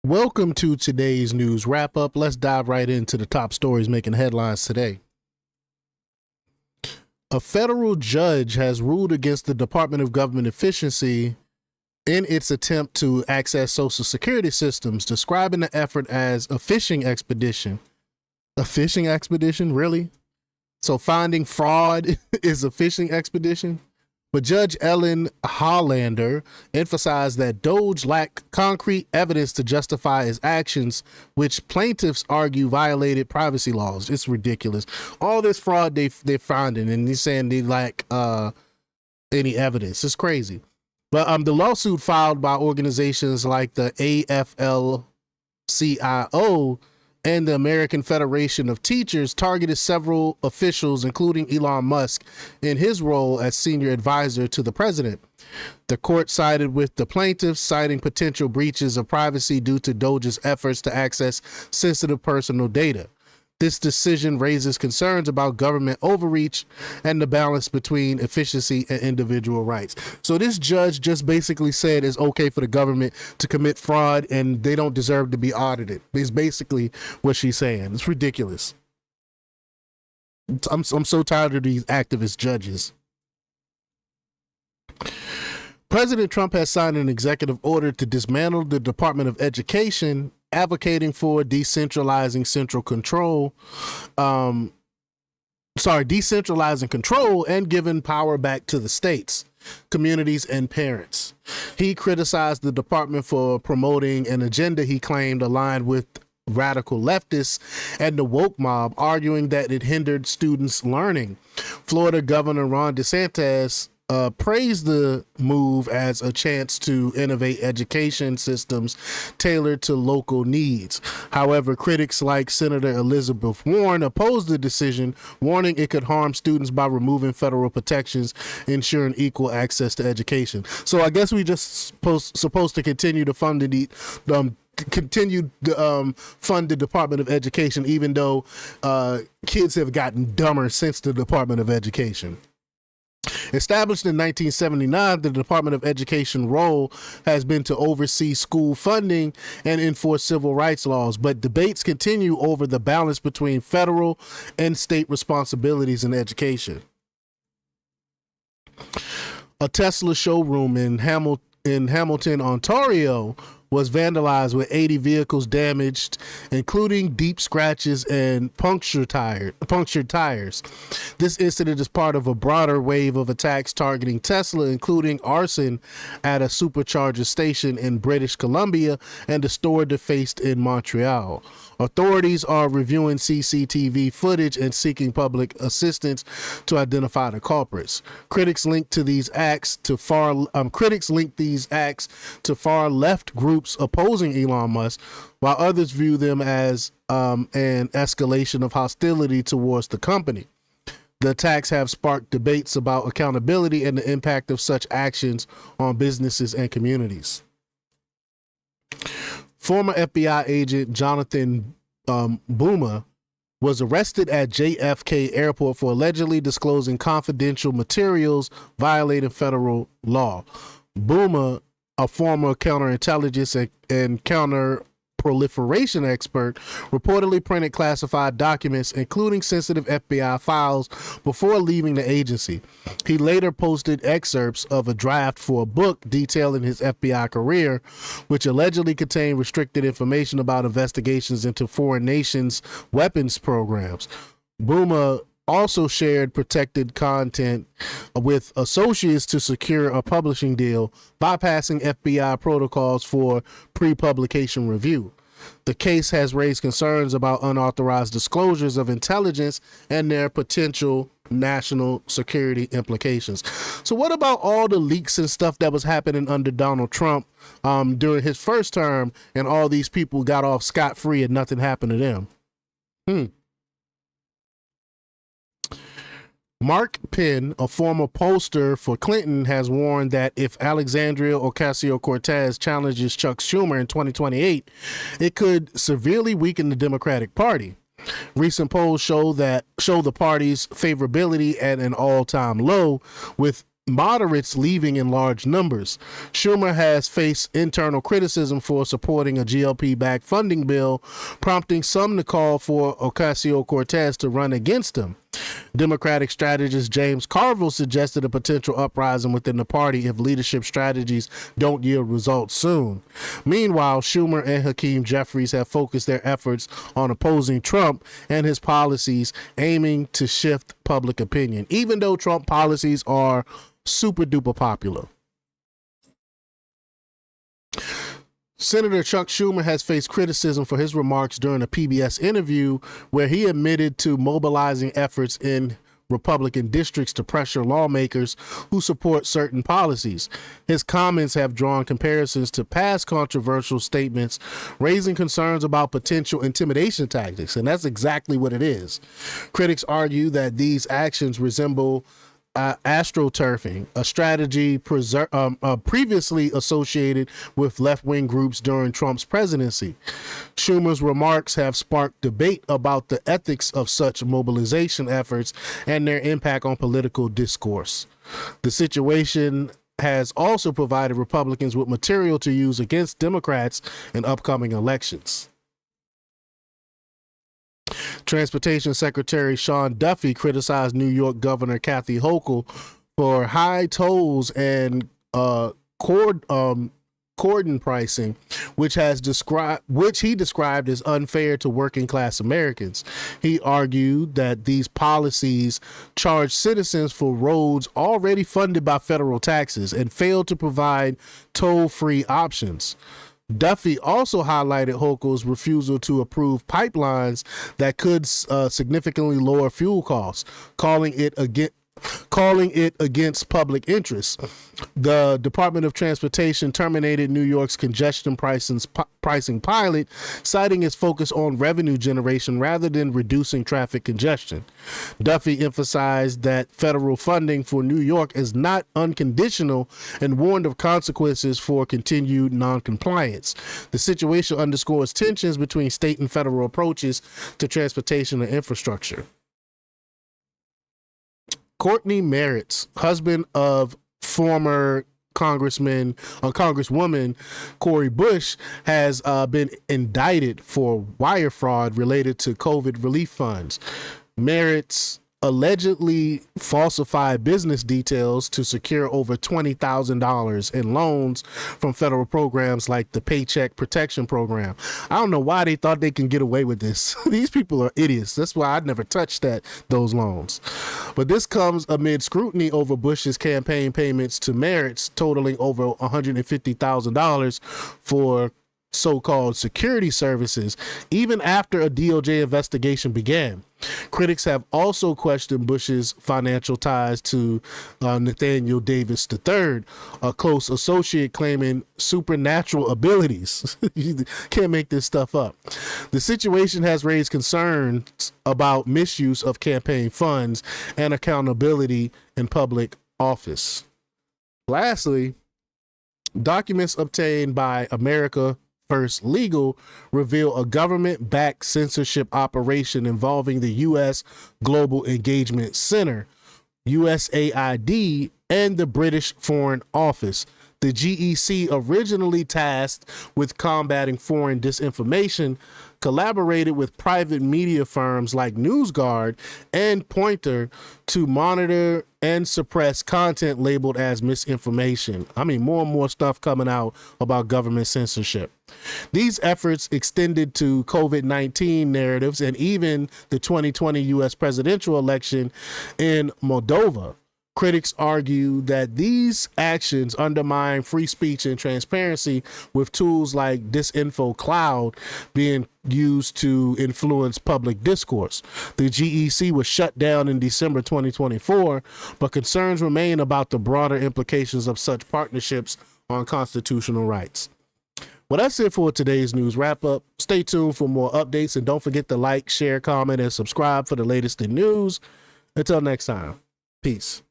Welcome to today's news wrap up. Let's dive right into the top stories making headlines today. A federal judge has ruled against the Department of Government Efficiency in its attempt to access Social Security systems, describing the effort as a fishing expedition. A fishing expedition? Really? So finding fraud is a fishing expedition? But Judge Ellen Hollander emphasized that Doge lacked concrete evidence to justify his actions, which plaintiffs argue violated privacy laws. It's ridiculous. All this fraud they're finding, and he's saying they lack any evidence. It's crazy. But the lawsuit filed by organizations like the AFL-CIO and the American Federation of Teachers targeted several officials, including Elon Musk, in his role as senior advisor to the president. The court sided with the plaintiffs, citing potential breaches of privacy due to Doge's efforts to access sensitive personal data. This decision raises concerns about government overreach and the balance between efficiency and individual rights. So this judge just basically said it's okay for the government to commit fraud and they don't deserve to be audited. Is basically what she's saying. It's ridiculous. I'm so tired of these activist judges. President Trump has signed an executive order to dismantle the Department of Education, advocating for decentralizing control and giving power back to the states, communities, and parents. He criticized the department for promoting an agenda he claimed aligned with radical leftists and the woke mob, arguing that it hindered students' learning. Florida Governor Ron DeSantis praised the move as a chance to innovate education systems tailored to local needs. However, critics like Senator Elizabeth Warren opposed the decision, warning it could harm students by removing federal protections, ensuring equal access to education. So I guess we just supposed to continue to fund fund the Department of Education, even though kids have gotten dumber since the Department of Education. Established in 1979, the Department of Education role has been to oversee school funding and enforce civil rights laws, but debates continue over the balance between federal and state responsibilities in education. A Tesla showroom in Hamilton, Ontario was vandalized with 80 vehicles damaged, including deep scratches and punctured tires. This incident is part of a broader wave of attacks targeting Tesla, including arson at a supercharger station in British Columbia and a store defaced in Montreal. Authorities are reviewing CCTV footage and seeking public assistance to identify the culprits. Critics link these acts to far left groups opposing Elon Musk, while others view them as an escalation of hostility towards the company. The attacks have sparked debates about accountability and the impact of such actions on businesses and communities. Former FBI agent Jonathan Boomer was arrested at JFK Airport for allegedly disclosing confidential materials violating federal law. Boomer, a former counterintelligence and counter-proliferation expert, reportedly printed classified documents, including sensitive FBI files, before leaving the agency. He later posted excerpts of a draft for a book detailing his FBI career, which allegedly contained restricted information about investigations into foreign nations' weapons programs. Boomer also shared protected content with associates to secure a publishing deal, bypassing FBI protocols for pre-publication review. The case has raised concerns about unauthorized disclosures of intelligence and their potential national security implications. So what about all the leaks and stuff that was happening under Donald Trump during his first term, and all these people got off scot-free and nothing happened to them? Mark Penn, a former pollster for Clinton, has warned that if Alexandria Ocasio-Cortez challenges Chuck Schumer in 2028, it could severely weaken the Democratic Party. Recent polls show the party's favorability at an all-time low, with moderates leaving in large numbers. Schumer has faced internal criticism for supporting a GLP-backed funding bill, prompting some to call for Ocasio-Cortez to run against him. Democratic strategist James Carville suggested a potential uprising within the party if leadership strategies don't yield results soon. Meanwhile, Schumer and Hakeem Jeffries have focused their efforts on opposing Trump and his policies, aiming to shift public opinion, even though Trump policies are super duper popular. Senator Chuck Schumer has faced criticism for his remarks during a PBS interview where he admitted to mobilizing efforts in Republican districts to pressure lawmakers who support certain policies. His comments have drawn comparisons to past controversial statements, raising concerns about potential intimidation tactics, and that's exactly what it is. Critics argue that these actions resemble astroturfing, a strategy previously associated with left-wing groups during Trump's presidency. Schumer's remarks have sparked debate about the ethics of such mobilization efforts and their impact on political discourse. The situation has also provided Republicans with material to use against Democrats in upcoming elections. Transportation Secretary Sean Duffy criticized New York Governor Kathy Hochul for high tolls and cordon pricing, which he described as unfair to working class Americans. He argued that these policies charge citizens for roads already funded by federal taxes and failed to provide toll-free options. Duffy also highlighted Hochul's refusal to approve pipelines that could significantly lower fuel costs, calling it against public interest. The Department of Transportation terminated New York's congestion pricing pilot, citing its focus on revenue generation rather than reducing traffic congestion. Duffy emphasized that federal funding for New York is not unconditional and warned of consequences for continued noncompliance. The situation underscores tensions between state and federal approaches to transportation and infrastructure. Courtney Merritt's husband of former Congresswoman Cori Bush has been indicted for wire fraud related to COVID relief funds. Merritt's allegedly falsified business details to secure over $20,000 in loans from federal programs like the Paycheck Protection Program. I don't know why they thought they can get away with this. These people are idiots. That's why I'd never touched those loans. But this comes amid scrutiny over Bush's campaign payments to Merritt's, totaling over $150,000 for so-called security services, even after a DOJ investigation began. Critics have also questioned Bush's financial ties to Nathaniel Davis III, a close associate claiming supernatural abilities. You can't make this stuff up. The situation has raised concerns about misuse of campaign funds and accountability in public office. Lastly, documents obtained by America First Legal reveal a government-backed censorship operation involving the U.S. Global Engagement Center, USAID, and the British Foreign Office. The GEC, originally tasked with combating foreign disinformation, collaborated with private media firms like NewsGuard and Pointer to monitor and suppress content labeled as misinformation. I mean, more and more stuff coming out about government censorship. These efforts extended to COVID-19 narratives and even the 2020 U.S. presidential election in Moldova. Critics argue that these actions undermine free speech and transparency, with tools like Disinfo Cloud being used to influence public discourse. The GEC was shut down in December 2024, but concerns remain about the broader implications of such partnerships on constitutional rights. Well, that's it for today's news wrap up. Stay tuned for more updates, and don't forget to like, share, comment, and subscribe for the latest in news. Until next time, peace.